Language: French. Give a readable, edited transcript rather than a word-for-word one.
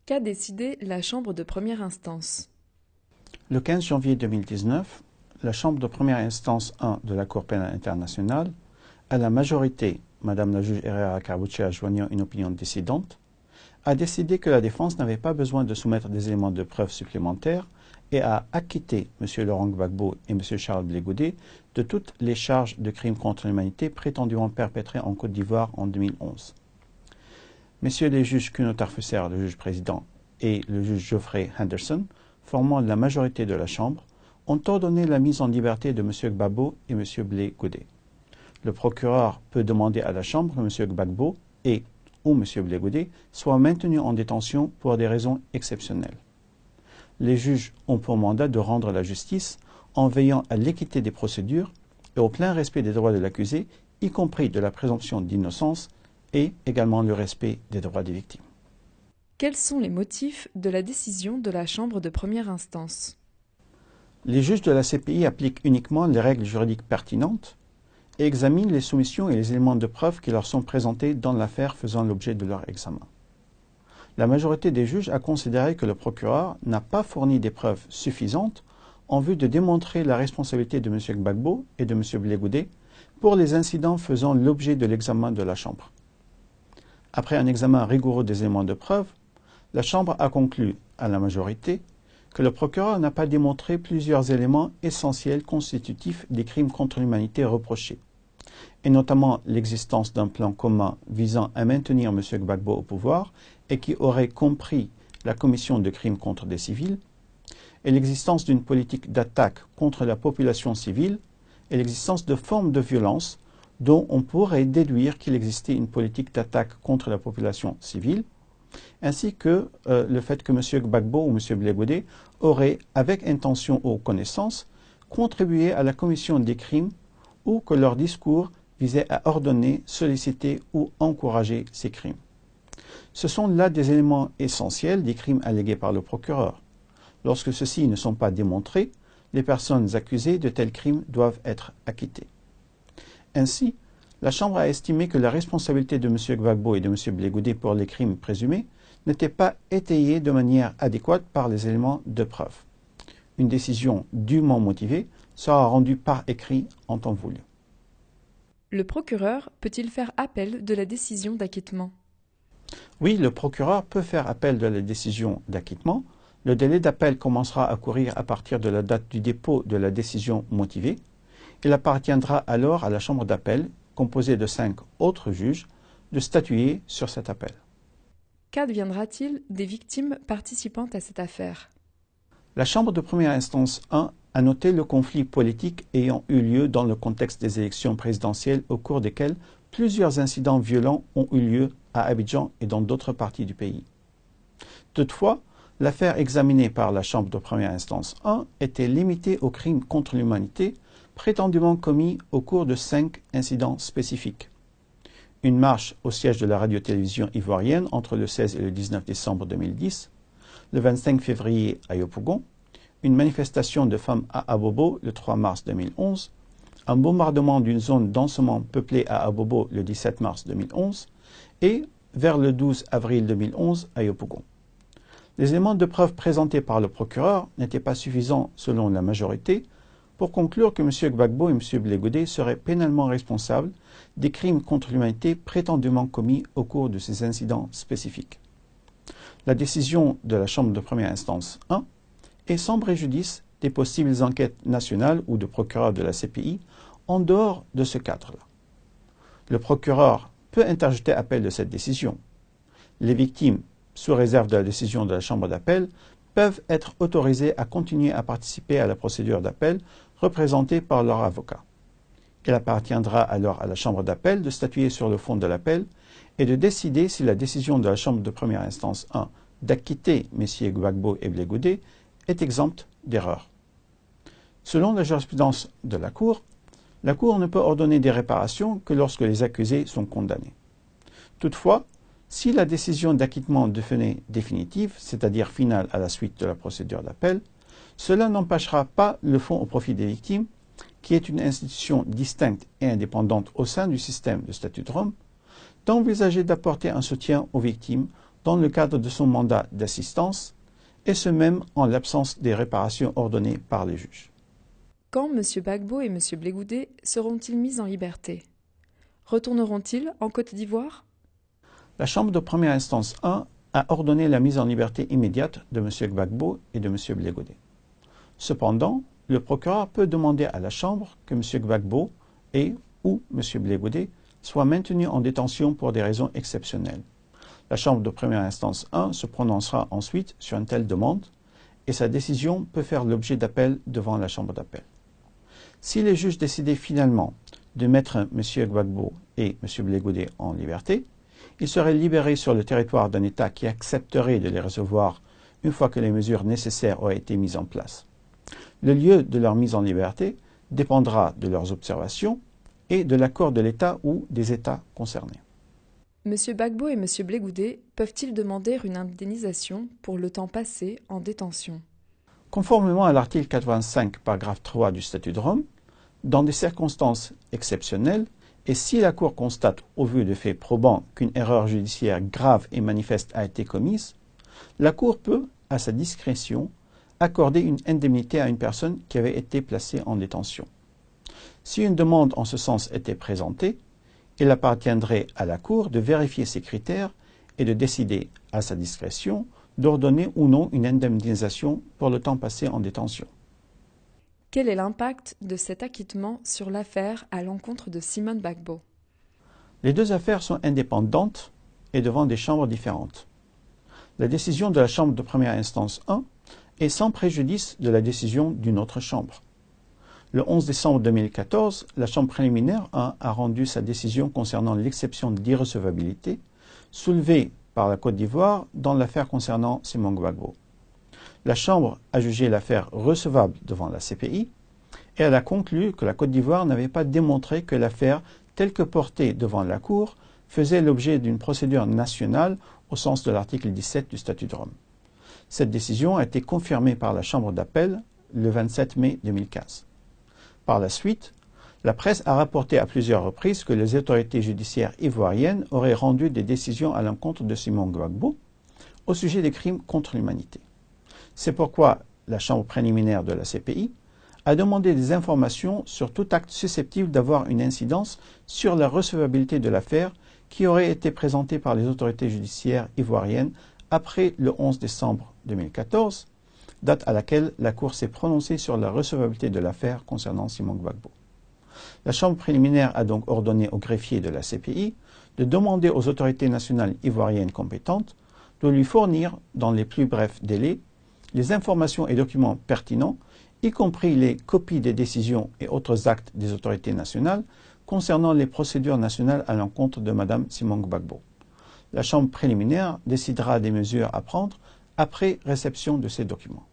Qu'a décidé la Chambre de première instance? Le 15 janvier 2019, la Chambre de première instance 1 de la Cour pénale internationale, à la majorité, Madame la juge Herrera Carbuccia joignant une opinion dissidente, a décidé que la défense n'avait pas besoin de soumettre des éléments de preuve supplémentaires et a acquitté M. Laurent Gbagbo et M. Charles Blé Goudet de toutes les charges de crimes contre l'humanité prétendument perpétrés en Côte d'Ivoire en 2011. Messieurs les juges Kuno Tarfusser, le juge président, et le juge Geoffrey Henderson, formant la majorité de la Chambre, ont ordonné la mise en liberté de M. Gbagbo et M. Blé Goudet. Le procureur peut demander à la Chambre que M. Gbagbo ou M. Blé Goudet soient maintenus en détention pour des raisons exceptionnelles. Les juges ont pour mandat de rendre la justice en veillant à l'équité des procédures et au plein respect des droits de l'accusé, y compris de la présomption d'innocence et également le respect des droits des victimes. Quels sont les motifs de la décision de la Chambre de première instance? Les juges de la CPI appliquent uniquement les règles juridiques pertinentes et examinent les soumissions et les éléments de preuve qui leur sont présentés dans l'affaire faisant l'objet de leur examen. La majorité des juges a considéré que le procureur n'a pas fourni des preuves suffisantes en vue de démontrer la responsabilité de M. Gbagbo et de M. Blé Goudet pour les incidents faisant l'objet de l'examen de la Chambre. Après un examen rigoureux des éléments de preuve, la Chambre a conclu, à la majorité, que le procureur n'a pas démontré plusieurs éléments essentiels constitutifs des crimes contre l'humanité reprochés, et notamment l'existence d'un plan commun visant à maintenir M. Gbagbo au pouvoir et qui aurait compris la commission de crimes contre des civils, et l'existence d'une politique d'attaque contre la population civile, et l'existence de formes de violence dont on pourrait déduire qu'il existait une politique d'attaque contre la population civile, ainsi que le fait que M. Gbagbo ou M. Blé Goudet auraient, avec intention ou connaissance, contribué à la commission des crimes ou que leur discours visait à ordonner, solliciter ou encourager ces crimes. Ce sont là des éléments essentiels des crimes allégués par le procureur. Lorsque ceux-ci ne sont pas démontrés, les personnes accusées de tels crimes doivent être acquittées. Ainsi, la Chambre a estimé que la responsabilité de M. Gbagbo et de M. Blé Goudet pour les crimes présumés n'était pas étayée de manière adéquate par les éléments de preuve. Une décision dûment motivée sera rendue par écrit en temps voulu. Le procureur peut-il faire appel de la décision d'acquittement? Oui, le procureur peut faire appel de la décision d'acquittement. Le délai d'appel commencera à courir à partir de la date du dépôt de la décision motivée. Il appartiendra alors à la chambre d'appel, composée de 5 autres juges, de statuer sur cet appel. Qu'adviendra-t-il des victimes participant à cette affaire? La Chambre de première instance 1 a noté le conflit politique ayant eu lieu dans le contexte des élections présidentielles au cours desquelles plusieurs incidents violents ont eu lieu à Abidjan et dans d'autres parties du pays. Toutefois, l'affaire examinée par la Chambre de première instance 1 était limitée aux crimes contre l'humanité prétendument commis au cours de 5 incidents spécifiques. Une marche au siège de la radio-télévision ivoirienne entre le 16 et le 19 décembre 2010, le 25 février à Yopougon, une manifestation de femmes à Abobo le 3 mars 2011, un bombardement d'une zone densément peuplée à Abobo le 17 mars 2011 et vers le 12 avril 2011 à Yopougon. Les éléments de preuve présentés par le procureur n'étaient pas suffisants selon la majorité pour conclure que M. Gbagbo et M. Blé Goudet seraient pénalement responsables des crimes contre l'humanité prétendument commis au cours de ces incidents spécifiques. La décision de la Chambre de première instance 1 est sans préjudice des possibles enquêtes nationales ou de procureurs de la CPI en dehors de ce cadre-là. Le procureur peut interjeter appel de cette décision. Les victimes, sous réserve de la décision de la Chambre d'appel, peuvent être autorisées à continuer à participer à la procédure d'appel représentée par leur avocat. Il appartiendra alors à la Chambre d'appel de statuer sur le fond de l'appel et de décider si la décision de la Chambre de première instance 1 d'acquitter M. Gbagbo et Blé Goudet est exempte d'erreur. Selon la jurisprudence de la Cour ne peut ordonner des réparations que lorsque les accusés sont condamnés. Toutefois, si la décision d'acquittement devenait définitive, c'est-à-dire finale à la suite de la procédure d'appel, cela n'empêchera pas le Fonds au profit des victimes, qui est une institution distincte et indépendante au sein du système de statut de Rome, d'envisager d'apporter un soutien aux victimes dans le cadre de son mandat d'assistance, et ce même en l'absence des réparations ordonnées par les juges. Quand M. Gbagbo et M. Blé-Goudé seront-ils mis en liberté? Retourneront-ils en Côte d'Ivoire? La Chambre de première instance 1 a ordonné la mise en liberté immédiate de M. Gbagbo et de M. Blé-Goudé. Cependant, le procureur peut demander à la Chambre que M. Gbagbo et ou M. Blé-Goudé soient maintenus en détention pour des raisons exceptionnelles. La Chambre de première instance 1 se prononcera ensuite sur une telle demande et sa décision peut faire l'objet d'appel devant la Chambre d'appel. Si les juges décidaient finalement de mettre M. Gbagbo et M. Blé-Goudé en liberté, ils seraient libérés sur le territoire d'un État qui accepterait de les recevoir une fois que les mesures nécessaires auraient été mises en place. Le lieu de leur mise en liberté dépendra de leurs observations et de l'accord de l'État ou des États concernés. M. Gbagbo et M. Blé-Goudé peuvent-ils demander une indemnisation pour le temps passé en détention? Conformément à l'article 85, paragraphe 3 du Statut de Rome, dans des circonstances exceptionnelles, et si la Cour constate, au vu de faits probants, qu'une erreur judiciaire grave et manifeste a été commise, la Cour peut, à sa discrétion, accorder une indemnité à une personne qui avait été placée en détention. Si une demande en ce sens était présentée, il appartiendrait à la Cour de vérifier ces critères et de décider, à sa discrétion, d'ordonner ou non une indemnisation pour le temps passé en détention. Quel est l'impact de cet acquittement sur l'affaire à l'encontre de Simone Gbagbo? Les deux affaires sont indépendantes et devant des chambres différentes. La décision de la Chambre de première instance 1 est sans préjudice de la décision d'une autre chambre. Le 11 décembre 2014, la Chambre préliminaire 1 a rendu sa décision concernant l'exception d'irrecevabilité soulevée par la Côte d'Ivoire dans l'affaire concernant Simone Gbagbo. La Chambre a jugé l'affaire recevable devant la CPI et elle a conclu que la Côte d'Ivoire n'avait pas démontré que l'affaire, telle que portée devant la Cour, faisait l'objet d'une procédure nationale au sens de l'article 17 du Statut de Rome. Cette décision a été confirmée par la Chambre d'appel le 27 mai 2015. Par la suite, la presse a rapporté à plusieurs reprises que les autorités judiciaires ivoiriennes auraient rendu des décisions à l'encontre de Simone Gbagbo au sujet des crimes contre l'humanité. C'est pourquoi la Chambre préliminaire de la CPI a demandé des informations sur tout acte susceptible d'avoir une incidence sur la recevabilité de l'affaire qui aurait été présentée par les autorités judiciaires ivoiriennes après le 11 décembre 2014, date à laquelle la Cour s'est prononcée sur la recevabilité de l'affaire concernant Simone Gbagbo. La Chambre préliminaire a donc ordonné au greffier de la CPI de demander aux autorités nationales ivoiriennes compétentes de lui fournir, dans les plus brefs délais, les informations et documents pertinents, y compris les copies des décisions et autres actes des autorités nationales concernant les procédures nationales à l'encontre de Mme Simone Gbagbo. La Chambre préliminaire décidera des mesures à prendre après réception de ces documents.